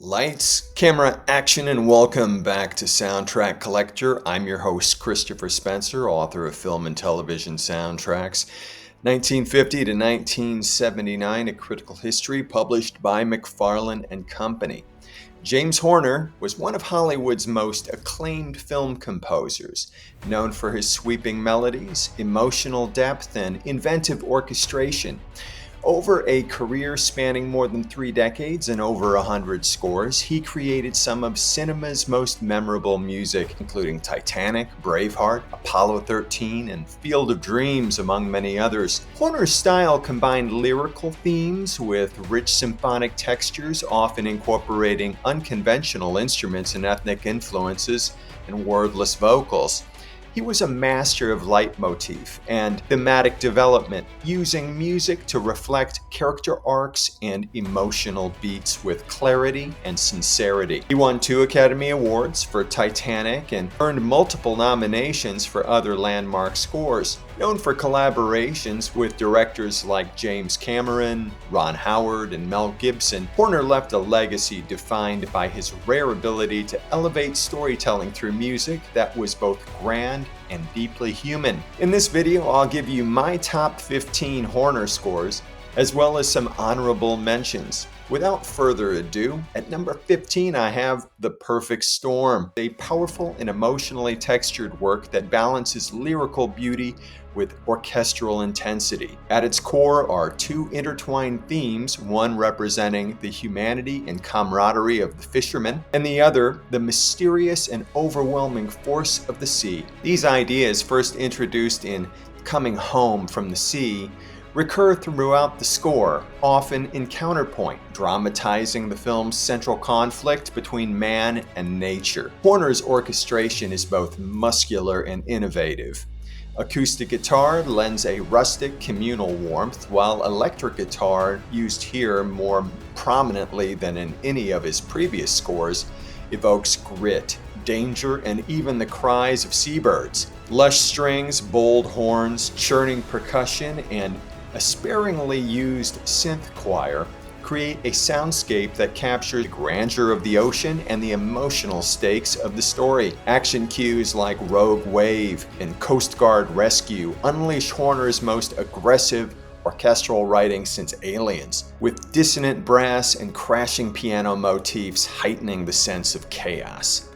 Lights, camera, action, and welcome back to Soundtrack Collector. I'm your host, Christopher Spencer, author of film and television soundtracks. 1950 to 1979, A Critical History, published by McFarlane and Company. James Horner was one of Hollywood's most acclaimed film composers, known for his sweeping melodies, emotional depth, and inventive orchestration. Over a career spanning more than 3 decades and over 100 scores, he created some of cinema's most memorable music, including Titanic, Braveheart, Apollo 13, and Field of Dreams, among many others. Horner's style combined lyrical themes with rich symphonic textures, often incorporating unconventional instruments and ethnic influences, and wordless vocals. He was a master of leitmotif and thematic development, using music to reflect character arcs and emotional beats with clarity and sincerity. He won 2 Academy Awards for Titanic and earned multiple nominations for other landmark scores. Known for collaborations with directors like James Cameron, Ron Howard, and Mel Gibson, Horner left a legacy defined by his rare ability to elevate storytelling through music that was both grand and deeply human. In this video, I'll give you my top 15 Horner scores, as well as some honorable mentions. Without further ado, at number 15 I have The Perfect Storm, a powerful and emotionally textured work that balances lyrical beauty with orchestral intensity. At its core are 2 intertwined themes, one representing the humanity and camaraderie of the fishermen, and the other the mysterious and overwhelming force of the sea. These ideas, first introduced in Coming Home from the Sea, recur throughout the score, often in counterpoint, dramatizing the film's central conflict between man and nature. Horner's orchestration is both muscular and innovative. Acoustic guitar lends a rustic, communal warmth, while electric guitar, used here more prominently than in any of his previous scores, evokes grit, danger, and even the cries of seabirds. Lush strings, bold horns, churning percussion, and a sparingly used synth choir create a soundscape that captures the grandeur of the ocean and the emotional stakes of the story. Action cues like Rogue Wave and Coast Guard Rescue unleash Horner's most aggressive orchestral writing since Aliens, with dissonant brass and crashing piano motifs heightening the sense of chaos.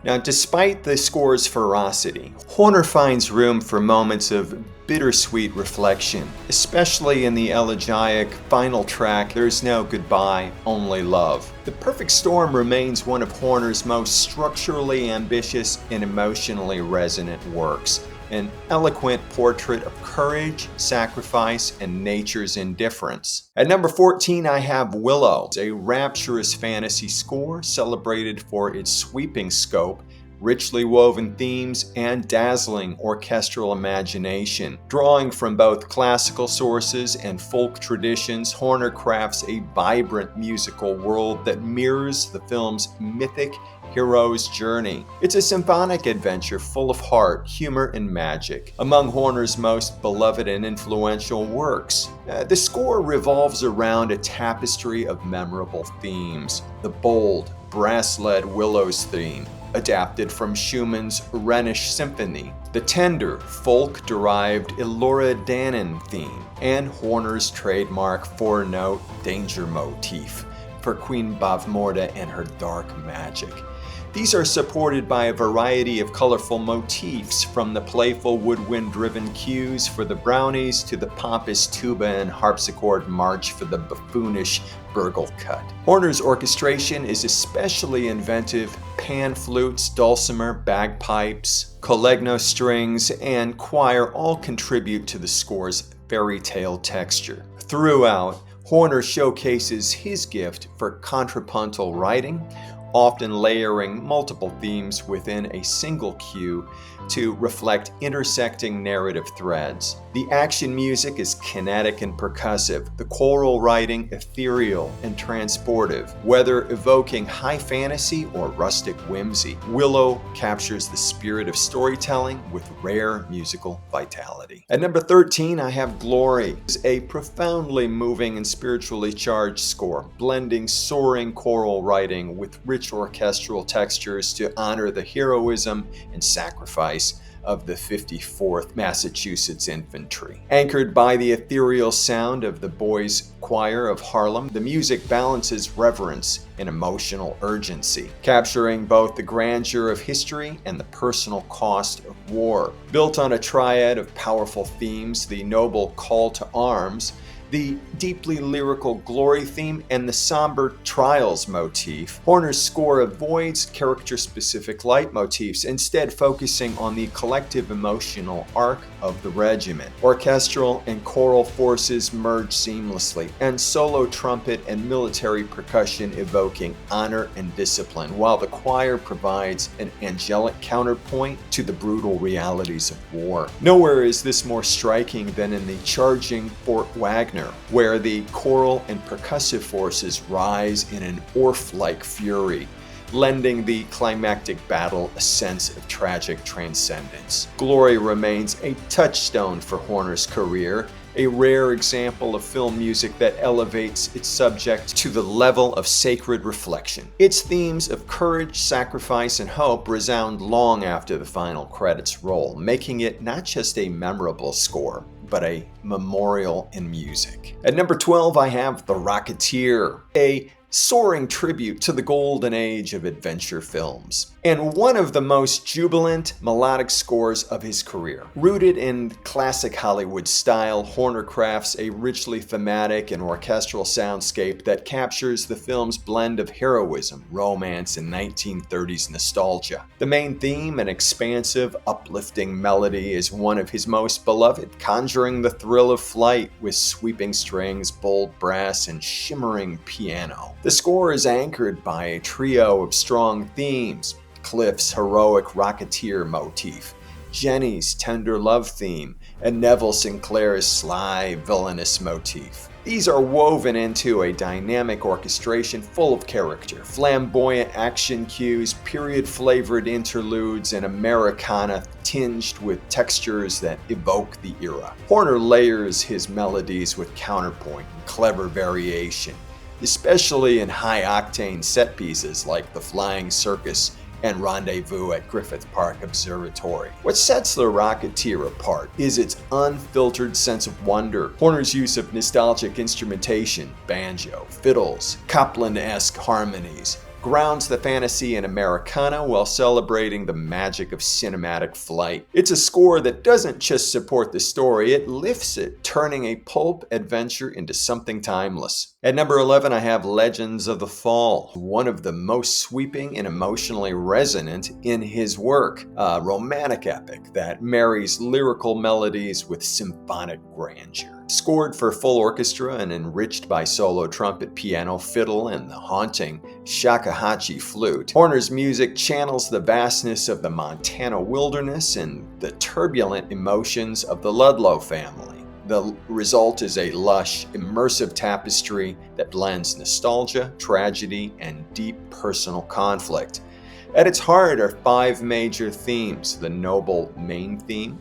Now, despite the score's ferocity, Horner finds room for moments of bittersweet reflection, especially in the elegiac final track, There's No Goodbye, Only Love. The Perfect Storm remains one of Horner's most structurally ambitious and emotionally resonant works, an eloquent portrait of courage, sacrifice, and nature's indifference. At number 14, I have Willow, a rapturous fantasy score celebrated for its sweeping scope, richly woven themes, and dazzling orchestral imagination. Drawing from both classical sources and folk traditions, Horner crafts a vibrant musical world that mirrors the film's mythic hero's journey. It's a symphonic adventure full of heart, humor, and magic. Among Horner's most beloved and influential works, the score revolves around a tapestry of memorable themes. The bold, brass-led Willow's theme, adapted from Schumann's Rhenish Symphony, the tender, folk-derived Elora Danan theme, and Horner's trademark 4-note danger motif for Queen Bavmorda and her dark magic. These are supported by a variety of colorful motifs, from the playful woodwind-driven cues for the brownies to the pompous tuba and harpsichord march for the buffoonish burgle cut. Horner's orchestration is especially inventive. Pan flutes, dulcimer, bagpipes, collegno strings, and choir all contribute to the score's fairy tale texture. Throughout, Horner showcases his gift for contrapuntal writing, often layering multiple themes within a single cue to reflect intersecting narrative threads. The action music is kinetic and percussive, the choral writing ethereal and transportive, whether evoking high fantasy or rustic whimsy. Willow captures the spirit of storytelling with rare musical vitality. At number 13, I have Glory. It's a profoundly moving and spiritually charged score, blending soaring choral writing with rich orchestral textures to honor the heroism and sacrifice of the 54th Massachusetts Infantry. Anchored by the ethereal sound of the Boys' Choir of Harlem, the music balances reverence and emotional urgency, capturing both the grandeur of history and the personal cost of war. Built on a triad of powerful themes, the noble call to arms, the deeply lyrical glory theme, and the somber trials motif, Horner's score avoids character-specific leitmotifs, instead focusing on the collective emotional arc of the regiment. Orchestral and choral forces merge seamlessly, and solo trumpet and military percussion evoking honor and discipline, while the choir provides an angelic counterpoint to the brutal realities of war. Nowhere is this more striking than in the charging Fort Wagner, where the choral and percussive forces rise in an Orff-like fury, lending the climactic battle a sense of tragic transcendence. Glory remains a touchstone for Horner's career, a rare example of film music that elevates its subject to the level of sacred reflection. Its themes of courage, sacrifice, and hope resound long after the final credits roll, making it not just a memorable score, but a memorial in music. At number 12, I have The Rocketeer, a soaring tribute to the golden age of adventure films, and one of the most jubilant melodic scores of his career. Rooted in classic Hollywood style, Horner crafts a richly thematic and orchestral soundscape that captures the film's blend of heroism, romance, and 1930s nostalgia. The main theme, an expansive, uplifting melody, is one of his most beloved, conjuring the thrill of flight with sweeping strings, bold brass, and shimmering piano. The score is anchored by a trio of strong themes: Cliff's heroic rocketeer motif, Jenny's tender love theme, and Neville Sinclair's sly, villainous motif. These are woven into a dynamic orchestration full of character, flamboyant action cues, period-flavored interludes, and Americana tinged with textures that evoke the era. Horner layers his melodies with counterpoint and clever variation, especially in high-octane set pieces like The Flying Circus and Rendezvous at Griffith Park Observatory. What sets The Rocketeer apart is its unfiltered sense of wonder. Horner's use of nostalgic instrumentation, banjo, fiddles, Copland-esque harmonies, grounds the fantasy in Americana while celebrating the magic of cinematic flight. It's a score that doesn't just support the story, it lifts it, turning a pulp adventure into something timeless. At number 11, I have Legends of the Fall, one of the most sweeping and emotionally resonant in his work. A romantic epic that marries lyrical melodies with symphonic grandeur. Scored for full orchestra and enriched by solo trumpet, piano, fiddle, and the haunting shakuhachi flute, Horner's music channels the vastness of the Montana wilderness and the turbulent emotions of the Ludlow family. The result is a lush, immersive tapestry that blends nostalgia, tragedy, and deep personal conflict. At its heart are 5 major themes: the noble main theme,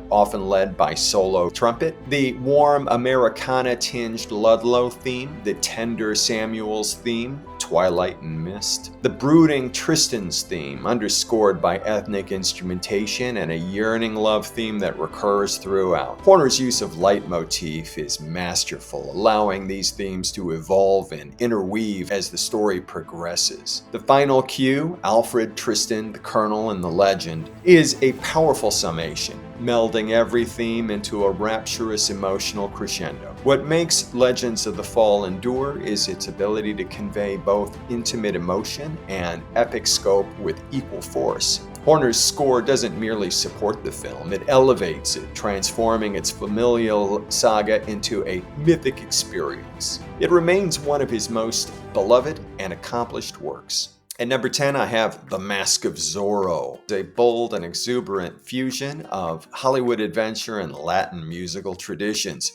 often led by solo trumpet, the warm Americana-tinged Ludlow theme, the tender Samuels theme, Twilight and Mist, the brooding Tristan's theme, underscored by ethnic instrumentation, and a yearning love theme that recurs throughout. Horner's use of leitmotif is masterful, allowing these themes to evolve and interweave as the story progresses. The final cue, Alfred, Tristan, the Colonel, and the Legend, is a powerful summation, melding every theme into a rapturous emotional crescendo. What makes Legends of the Fall endure is its ability to convey both intimate emotion and epic scope with equal force. Horner's score doesn't merely support the film, it elevates it, transforming its familial saga into a mythic experience. It remains one of his most beloved and accomplished works. At number 10, I have The Mask of Zorro, a bold and exuberant fusion of Hollywood adventure and Latin musical traditions.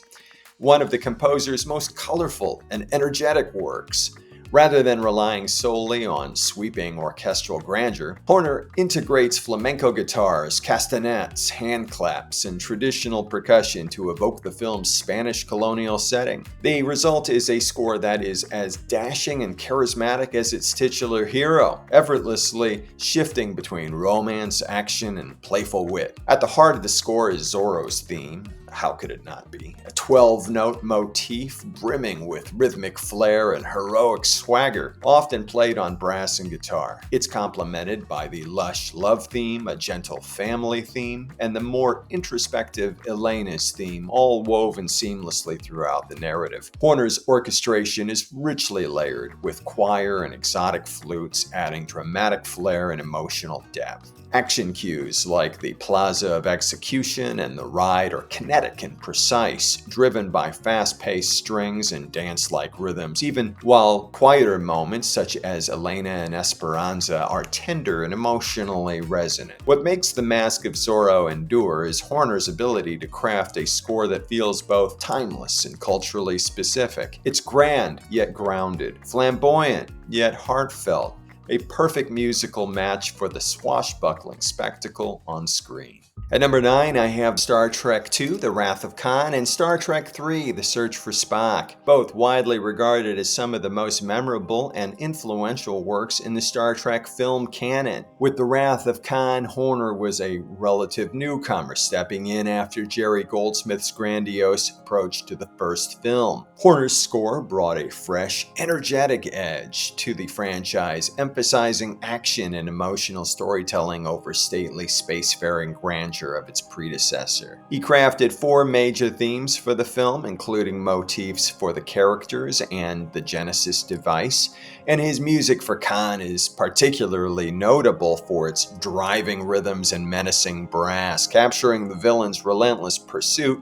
One of the composer's most colorful and energetic works. Rather than relying solely on sweeping orchestral grandeur, Horner integrates flamenco guitars, castanets, hand claps, and traditional percussion to evoke the film's Spanish colonial setting. The result is a score that is as dashing and charismatic as its titular hero, effortlessly shifting between romance, action, and playful wit. At the heart of the score is Zorro's theme. How could it not be? A 12-note motif brimming with rhythmic flair and heroic swagger, often played on brass and guitar. It's complemented by the lush love theme, a gentle family theme, and the more introspective Elena's theme, all woven seamlessly throughout the narrative. Horner's orchestration is richly layered, with choir and exotic flutes adding dramatic flair and emotional depth. Action cues like the Plaza of Execution and the Ride are kinetic and precise, driven by fast-paced strings and dance-like rhythms, even while quieter moments such as Elena and Esperanza are tender and emotionally resonant. What makes The Mask of Zorro endure is Horner's ability to craft a score that feels both timeless and culturally specific. It's grand yet grounded, flamboyant yet heartfelt, a perfect musical match for the swashbuckling spectacle on screen. At number 9, I have Star Trek II, The Wrath of Khan, and Star Trek III, The Search for Spock, both widely regarded as some of the most memorable and influential works in the Star Trek film canon. With The Wrath of Khan, Horner was a relative newcomer, stepping in after Jerry Goldsmith's grandiose approach to the first film. Horner's score brought a fresh, energetic edge to the franchise, emphasizing action and emotional storytelling over stately spacefaring grandeur of its predecessor. He crafted 4 major themes for the film, including motifs for the characters and the Genesis device, and his music for Khan is particularly notable for its driving rhythms and menacing brass, capturing the villain's relentless pursuit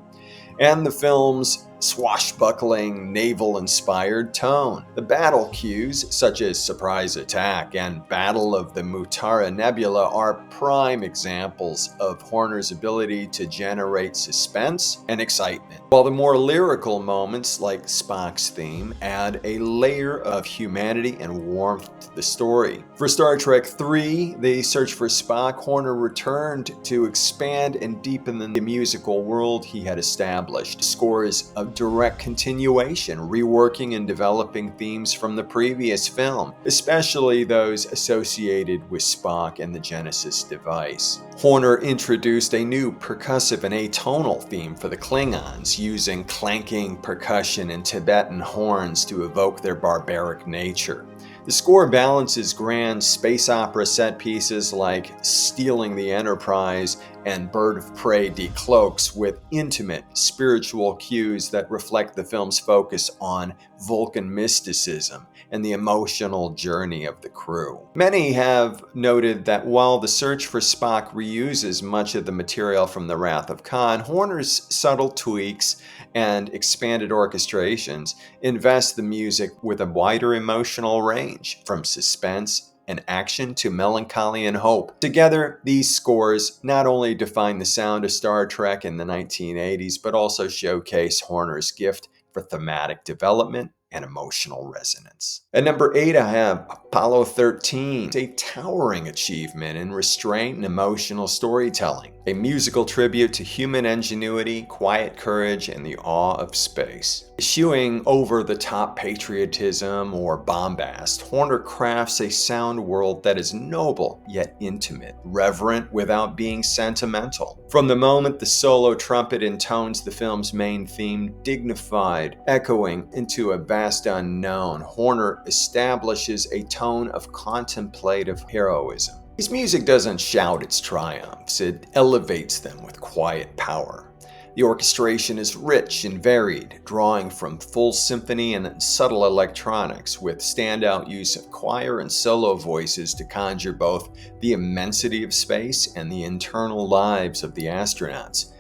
and the film's swashbuckling, naval-inspired tone. The battle cues, such as Surprise Attack and Battle of the Mutara Nebula, are prime examples of Horner's ability to generate suspense and excitement, while the more lyrical moments, like Spock's theme, add a layer of humanity and warmth to the story. For Star Trek III, The Search for Spock, Horner returned to expand and deepen the musical world he had established. Scores of direct continuation, reworking and developing themes from the previous film, especially those associated with Spock and the Genesis device. Horner introduced a new percussive and atonal theme for the Klingons, using clanking percussion and Tibetan horns to evoke their barbaric nature. The score balances grand space opera set pieces like Stealing the Enterprise and Bird of Prey decloaks with intimate spiritual cues that reflect the film's focus on Vulcan mysticism and the emotional journey of the crew. Many have noted that while The Search for Spock reuses much of the material from The Wrath of Khan, Horner's subtle tweaks and expanded orchestrations invest the music with a wider emotional range, from suspense and action to melancholy and hope. Together, these scores not only define the sound of Star Trek in the 1980s, but also showcase Horner's gift for thematic development and emotional resonance. At number 8, I have Apollo 13, a towering achievement in restraint and emotional storytelling, a musical tribute to human ingenuity, quiet courage, and the awe of space. Eschewing over-the-top patriotism or bombast, Horner crafts a sound world that is noble yet intimate, reverent without being sentimental. From the moment the solo trumpet intones the film's main theme, dignified, echoing into a vast unknown, Horner establishes a tone of contemplative heroism. His music doesn't shout its triumphs, it elevates them with quiet power. The orchestration is rich and varied, drawing from full symphony and subtle electronics, with standout use of choir and solo voices to conjure both the immensity of space and the internal lives of the astronauts.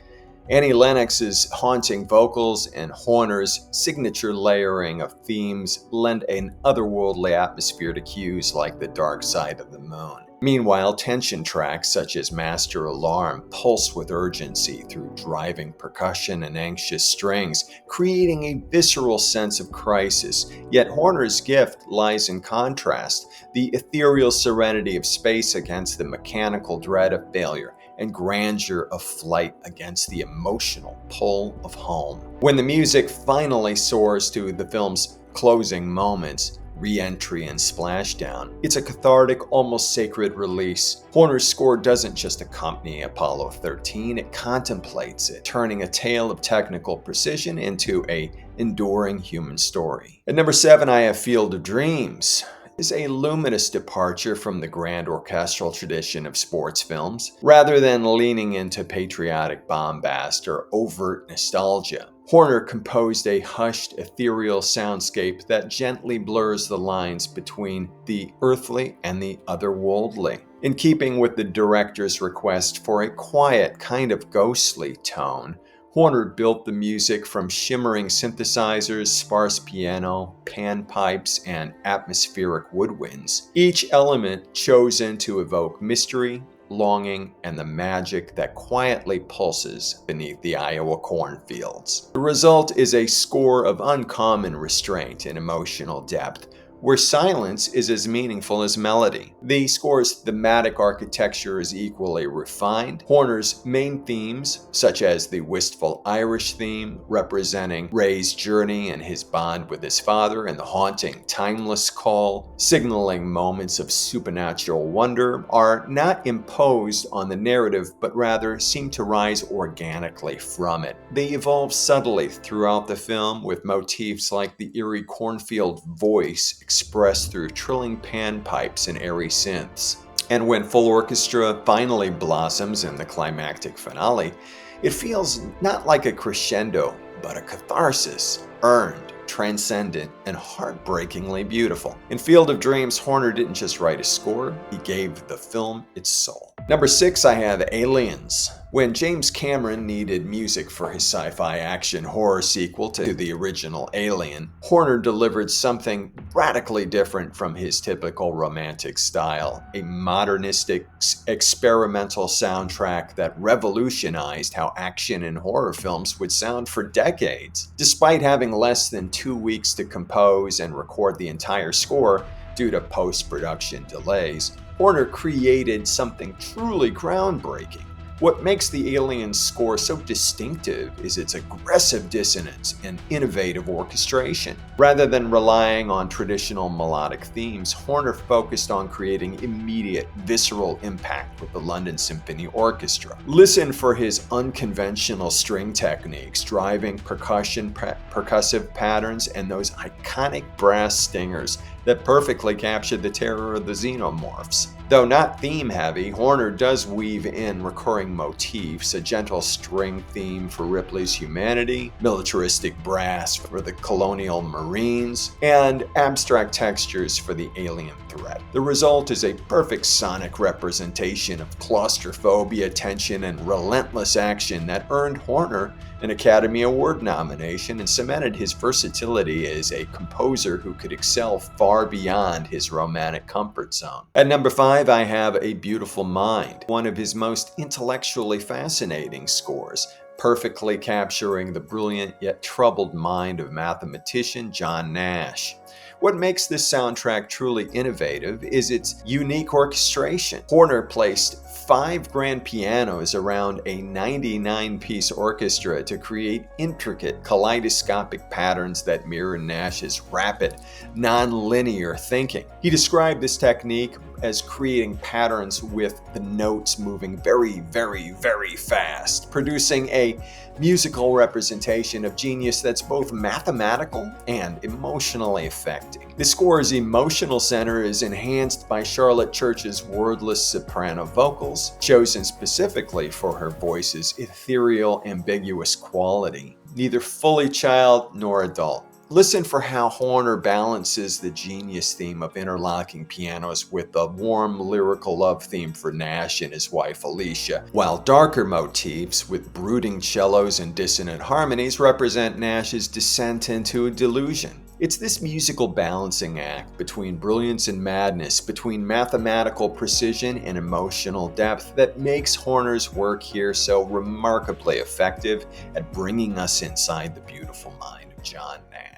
Annie Lennox's haunting vocals and Horner's signature layering of themes lend an otherworldly atmosphere to cues like the dark side of the moon. Meanwhile, tension tracks such as Master Alarm pulse with urgency through driving percussion and anxious strings, creating a visceral sense of crisis. Yet Horner's gift lies in contrast, the ethereal serenity of space against the mechanical dread of failure, and grandeur of flight against the emotional pull of home. When the music finally soars to the film's closing moments, re-entry and splashdown, it's a cathartic, almost sacred release. Horner's score doesn't just accompany Apollo 13, it contemplates it, turning a tale of technical precision into an enduring human story. At number 7, I have Field of Dreams. Is a luminous departure from the grand orchestral tradition of sports films, rather than leaning into patriotic bombast or overt nostalgia. Horner composed a hushed, ethereal soundscape that gently blurs the lines between the earthly and the otherworldly. In keeping with the director's request for a quiet, kind of ghostly tone, Horner built the music from shimmering synthesizers, sparse piano, panpipes, and atmospheric woodwinds, each element chosen to evoke mystery, longing, and the magic that quietly pulses beneath the Iowa cornfields. The result is a score of uncommon restraint and emotional depth, where silence is as meaningful as melody. The score's thematic architecture is equally refined. Horner's main themes, such as the wistful Irish theme, representing Ray's journey and his bond with his father, and the haunting timeless call, signaling moments of supernatural wonder, are not imposed on the narrative, but rather seem to rise organically from it. They evolve subtly throughout the film, with motifs like the eerie cornfield voice expressed through trilling panpipes and airy synths. And when full orchestra finally blossoms in the climactic finale, it feels not like a crescendo, but a catharsis, earned, transcendent, and heartbreakingly beautiful. In Field of Dreams, Horner didn't just write a score, he gave the film its soul. Number 6, I have Aliens. When James Cameron needed music for his sci-fi action horror sequel to the original Alien, Horner delivered something radically different from his typical romantic style, a modernistic, experimental soundtrack that revolutionized how action and horror films would sound for decades. Despite having less than 2 weeks to compose and record the entire score due to post-production delays, Horner created something truly groundbreaking. What makes the Alien score so distinctive is its aggressive dissonance and innovative orchestration. Rather than relying on traditional melodic themes, Horner focused on creating immediate, visceral impact with the London Symphony Orchestra. Listen for his unconventional string techniques, driving percussive patterns, and those iconic brass stingers that perfectly captured the terror of the xenomorphs. Though not theme-heavy, Horner does weave in recurring motifs, a gentle string theme for Ripley's humanity, militaristic brass for the colonial marines, and abstract textures for the alien threat. The result is a perfect sonic representation of claustrophobia, tension, and relentless action that earned Horner an Academy Award nomination and cemented his versatility as a composer who could excel far beyond his romantic comfort zone. At number 5, I have A Beautiful Mind, one of his most intellectually fascinating scores, perfectly capturing the brilliant yet troubled mind of mathematician John Nash. What makes this soundtrack truly innovative is its unique orchestration. Horner placed 5 grand pianos around a 99-piece orchestra to create intricate kaleidoscopic patterns that mirror Nash's rapid, non-linear thinking. He described this technique as creating patterns with the notes moving very, very, very fast, producing a musical representation of genius that's both mathematical and emotionally affecting. The score's emotional center is enhanced by Charlotte Church's wordless soprano vocals, chosen specifically for her voice's ethereal, ambiguous quality, neither fully child nor adult. Listen for how Horner balances the genius theme of interlocking pianos with the warm lyrical love theme for Nash and his wife Alicia, while darker motifs with brooding cellos and dissonant harmonies represent Nash's descent into delusion. It's this musical balancing act between brilliance and madness, between mathematical precision and emotional depth, that makes Horner's work here so remarkably effective at bringing us inside the beautiful mind of John Nash.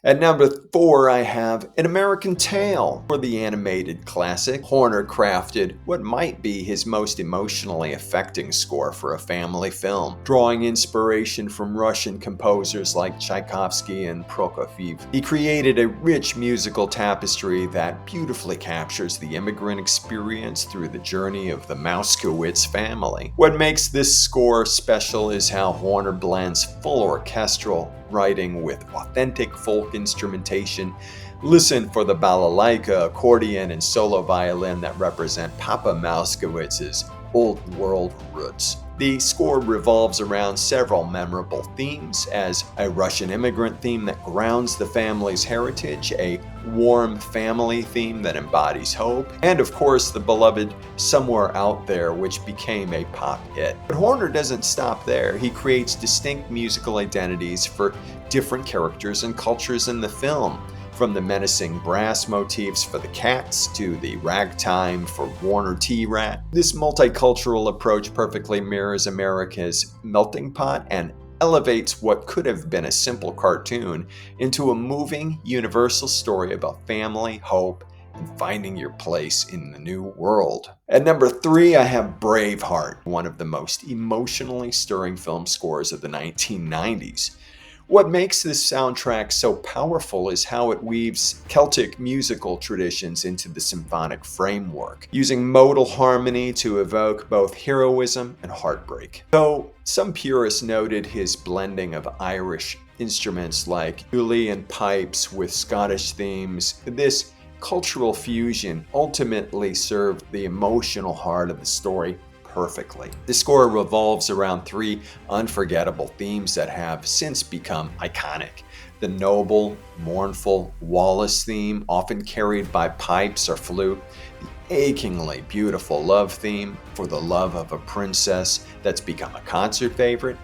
At number 4, I have An American Tail. For the animated classic, Horner crafted what might be his most emotionally affecting score for a family film, drawing inspiration from Russian composers like Tchaikovsky and Prokofiev. He created a rich musical tapestry that beautifully captures the immigrant experience through the journey of the Mouskowitz family. What makes this score special is how Horner blends full orchestral writing with authentic folk instrumentation. Listen for the balalaika, accordion, and solo violin that represent Papa Mouskowitz's old world roots. The score revolves around several memorable themes, as a Russian immigrant theme that grounds the family's heritage, a warm family theme that embodies hope, and of course the beloved Somewhere Out There, which became a pop hit. But Horner doesn't stop there. He creates distinct musical identities for different characters and cultures in the film. From the menacing brass motifs for the Cats to the ragtime for Warner T-Rat, this multicultural approach perfectly mirrors America's melting pot and elevates what could have been a simple cartoon into a moving, universal story about family, hope, and finding your place in the new world. At number 3, I have Braveheart, one of the most emotionally stirring film scores of the 1990s. What makes this soundtrack so powerful is how it weaves Celtic musical traditions into the symphonic framework, using modal harmony to evoke both heroism and heartbreak. Though some purists noted his blending of Irish instruments like ukulele and pipes with Scottish themes, this cultural fusion ultimately served the emotional heart of the story perfectly. The score revolves around 3 unforgettable themes that have since become iconic. The noble, mournful Wallace theme, often carried by pipes or flute, the achingly beautiful love theme for the love of a princess that's become a concert favorite,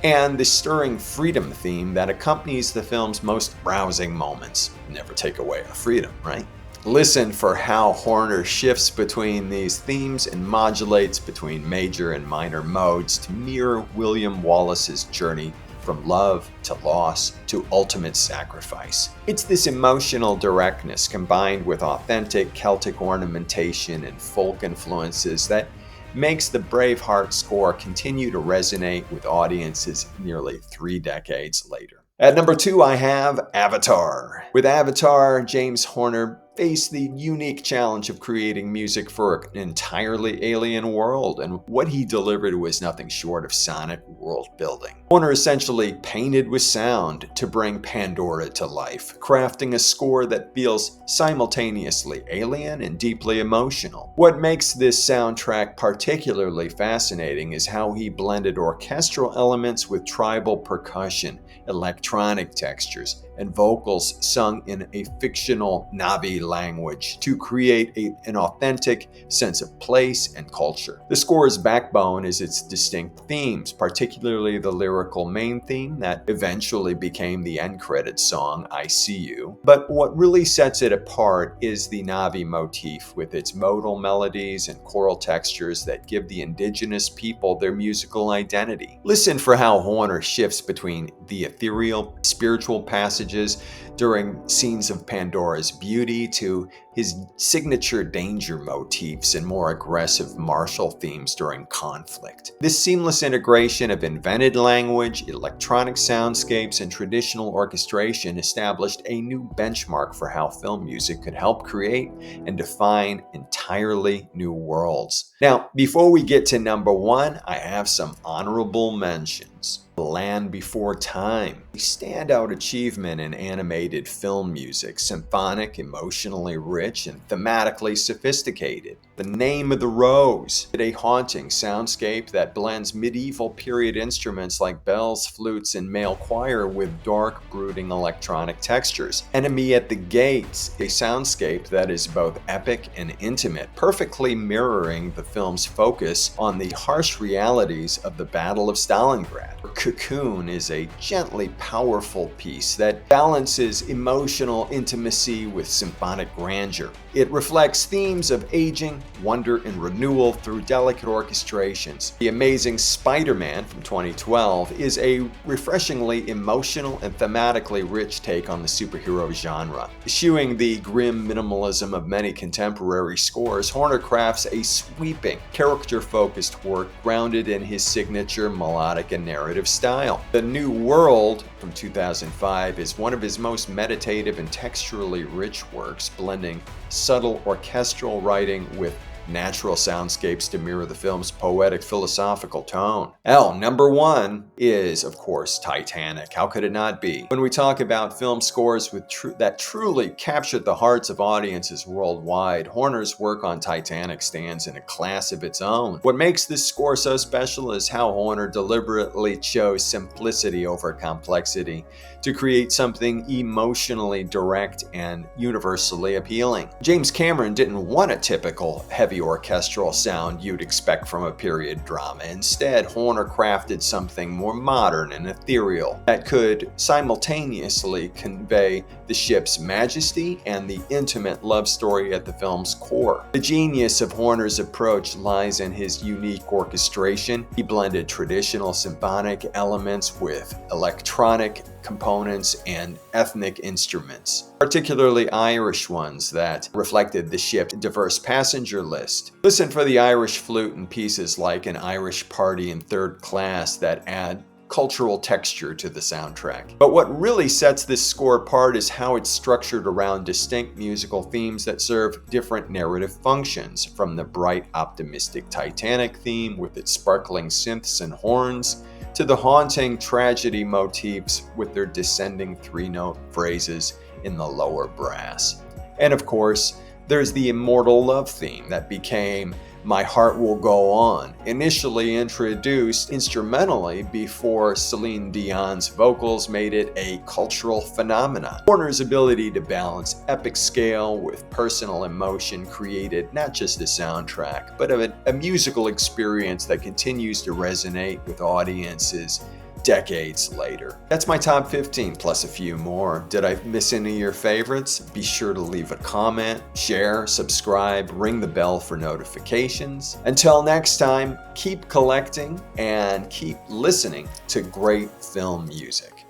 and the stirring freedom theme that accompanies the film's most rousing moments. Never take away our freedom, right? Listen for how Horner shifts between these themes and modulates between major and minor modes to mirror William Wallace's journey from love to loss to ultimate sacrifice. It's this emotional directness combined with authentic Celtic ornamentation and folk influences that makes the Braveheart score continue to resonate with audiences nearly 3 decades later. At number 2, I have Avatar. With Avatar, James Horner faced the unique challenge of creating music for an entirely alien world, and what he delivered was nothing short of sonic world building. Horner essentially painted with sound to bring Pandora to life, crafting a score that feels simultaneously alien and deeply emotional. What makes this soundtrack particularly fascinating is how he blended orchestral elements with tribal percussion, electronic textures, and vocals sung in a fictional Na'vi language to create an authentic sense of place and culture. The score's backbone is its distinct themes, particularly the lyrical main theme that eventually became the end credits song, I See You. But what really sets it apart is the Na'vi motif with its modal melodies and choral textures that give the indigenous people their musical identity. Listen for how Horner shifts between the ethereal, spiritual passages during scenes of Pandora's beauty to his signature danger motifs and more aggressive martial themes during conflict. This seamless integration of invented language, electronic soundscapes, and traditional orchestration established a new benchmark for how film music could help create and define entirely new worlds. Now, before we get to number 1, I have some honorable mentions. Land Before Time, a standout achievement in animated film music, symphonic, emotionally rich, and thematically sophisticated. The Name of the Rose, a haunting soundscape that blends medieval period instruments like bells, flutes, and male choir with dark, brooding electronic textures. Enemy at the Gates, a soundscape that is both epic and intimate, perfectly mirroring the film's focus on the harsh realities of the Battle of Stalingrad. Cocoon is a gently powerful piece that balances emotional intimacy with symphonic grandeur. It reflects themes of aging, wonder, and renewal through delicate orchestrations. The Amazing Spider-Man from 2012 is a refreshingly emotional and thematically rich take on the superhero genre. Eschewing the grim minimalism of many contemporary scores, Horner crafts a sweeping, character-focused work grounded in his signature melodic and narrative style. The New World from 2005 is one of his most meditative and texturally rich works, blending subtle orchestral writing with natural soundscapes to mirror the film's poetic philosophical tone. Number one is, of course, Titanic. How could it not be? When we talk about film scores that truly captured the hearts of audiences worldwide, Horner's work on Titanic stands in a class of its own. What makes this score so special is how Horner deliberately chose simplicity over complexity to create something emotionally direct and universally appealing. James Cameron didn't want a typical heavy orchestral sound you'd expect from a period drama. Instead, Horner crafted something more modern and ethereal that could simultaneously convey the ship's majesty and the intimate love story at the film's core. The genius of Horner's approach lies in his unique orchestration. He blended traditional symphonic elements with electronic components and ethnic instruments, particularly Irish ones that reflected the ship's diverse passenger list. Listen for the Irish flute in pieces like An Irish Party in Third Class that add cultural texture to the soundtrack. But what really sets this score apart is how it's structured around distinct musical themes that serve different narrative functions, from the bright, optimistic Titanic theme with its sparkling synths and horns, to the haunting tragedy motifs with their descending three-note phrases in the lower brass. And of course, there's the immortal love theme that became My Heart Will Go On, initially introduced instrumentally before Celine Dion's vocals made it a cultural phenomenon. Horner's ability to balance epic scale with personal emotion created not just a soundtrack, but a musical experience that continues to resonate with audiences decades later. That's my top 15 plus a few more. Did I miss any of your favorites? Be sure to leave a comment, share, subscribe, ring the bell for notifications. Until next time, keep collecting and keep listening to great film music.